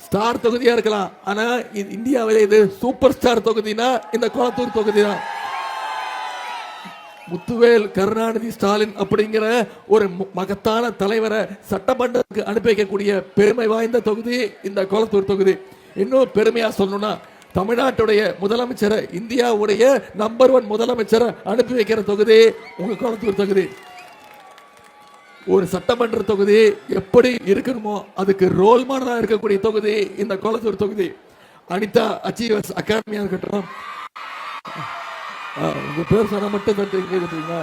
Star தொகுதியா இருக்கலாம், ஆனா இந்தியாவிலே இது சூப்பர் ஸ்டார் தொகுதினா இந்த கொளத்தூர் தொகுதி தான். முத்துவேல் கருணாநிதி ஸ்டாலின் அப்படிங்கிற ஒரு மகத்தான தலைவரை சட்டமன்றத்துக்கு அனுப்பி வைக்கக்கூடிய பெருமை வாய்ந்த தொகுதி இந்த கொளத்தூர் தொகுதி. இன்னும் பெருமையா சொல்லணும்னா தமிழ்நாட்டுடைய முதலமைச்சரை, இந்தியாவுடைய நம்பர் 1 முதலமைச்சரை அனுப்பி வைக்கிற தொகுதி உங்க கொளத்தூர் தொகுதி. ஒரு சட்டமன்ற தொகுதி எப்படி இருக்கணுமோ அதுக்கு ரோல் மாடலா இருக்கக்கூடிய தொகுதி இந்த கொளத்தூர் தொகுதி. அனிதா அச்சீவர்ஸ் அகாடமியா இருக்கட்டும், உங்க பேர் சொன்ன மட்டும் தட்டுறீங்க.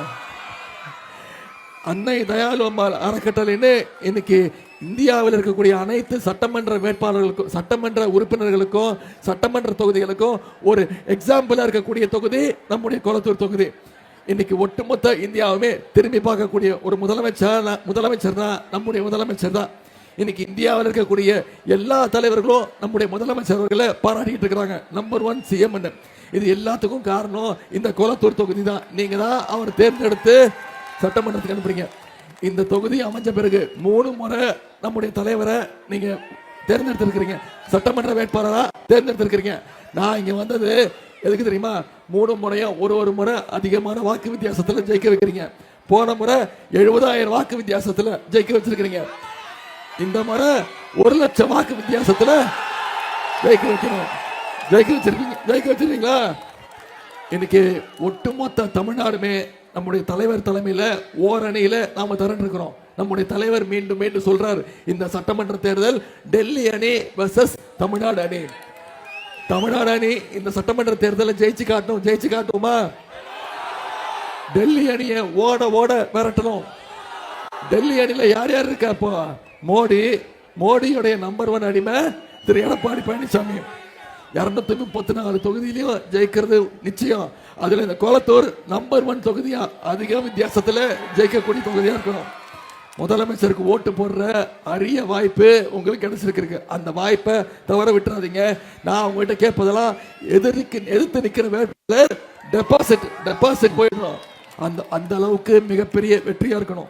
அன்னை தயாளு அம்மாள் அறக்கட்டளைன்னு இன்னைக்கு இந்தியாவில் இருக்கக்கூடிய அனைத்து சட்டமன்ற வேட்பாளர்களுக்கும், சட்டமன்ற உறுப்பினர்களுக்கும், சட்டமன்ற தொகுதிகளுக்கும் ஒரு எக்ஸாம்பிளா இருக்கக்கூடிய தொகுதி நம்முடைய கொளத்தூர் தொகுதி. இன்னைக்கு ஒட்டுமொத்த இந்தியாவுமே திரும்பி பார்க்கக்கூடிய ஒரு முதலமைச்சர் தான் நம்முடைய முதலமைச்சர் தான். இன்னைக்கு இந்தியாவில் இருக்கக்கூடிய எல்லா தலைவர்களும் நம்முடைய முதலமைச்சர் அவர்களை பாராட்டிட்டு இருக்கிறாங்க, நம்பர் 1 சிஎம். இது எல்லாத்துக்கும் காரணம் இந்த கொளத்தூர் தொகுதி தான். நீங்க தான் அவர் தேர்ந்தெடுத்து சட்டமன்றத்துக்கு அனுப்புறீங்க. இந்த தொகுதி அமைஞ்ச பிறகு 3 முறை நம்முடைய தலைவரை நீங்க தேர்ந்தெடுத்திருக்கிறீங்க, சட்டமன்ற வேட்பாளரா தேர்ந்தெடுத்திருக்கிறீங்க. நான் இங்க வந்தது எதுக்கு தெரியுமா? 3 முறையும் ஒரு முறை அதிகமான வாக்கு வித்தியாசத்துல ஜெயிக்க வைக்கிறீங்க. போன முறை 70,000 வாக்கு வித்தியாசத்துல ஜெயிக்க வச்சிருக்கிறீங்க. இந்த முறை 1,00,000 வாக்கு வித்தியாசத்துல ஜெயிக்க வைக்கணும். ஜெயிக்க வச்சிருக்கீங்களா? இன்னைக்கு ஒட்டுமொத்த தமிழ்நாடுமே நம்முடைய தலைவர் தலைமையில ஓரணியில நாம திரண்டு இருக்கிறோம். நம்முடைய தலைவர் மீண்டும் மீண்டும் சொல்றார், இந்த சட்டமன்ற தேர்தல் டெல்லி அணி வெர்சஸ் தமிழ்நாடு அணி. தமிழ்நாடு அணி இந்த சட்டமன்ற தேர்தலை ஜெயிச்சு காட்டுமா? டெல்லி அணியை ஓட விரட்டணும். டெல்லி அணியில யார் யார் இருக்கா? இப்போ மோடியுடைய நம்பர் 1 அடிமை திரு எடப்பாடி பழனிசாமி. 234 தொகுதியிலையும் ஜெயிக்கிறது நிச்சயம். அதுல இந்த கொளத்தூர் நம்பர் 1 தொகுதியா அதிக வித்தியாசத்துல ஜெயிக்கக்கூடிய தொகுதியா இருக்கணும். முதலமைச்சருக்கு ஓட்டு போடுற அரிய வாய்ப்பு உங்களுக்கு கிடைச்சிருக்கு. அந்த வாய்ப்பை தவற விட்டுறாதீங்க. நான் உங்ககிட்ட கேட்பதெல்லாம் எதிர்த்து நிக்கிற வேட்பாளர் டெபாசிட் போயிடணும். அந்த அளவுக்கு மிகப்பெரிய வெற்றியா இருக்கணும்.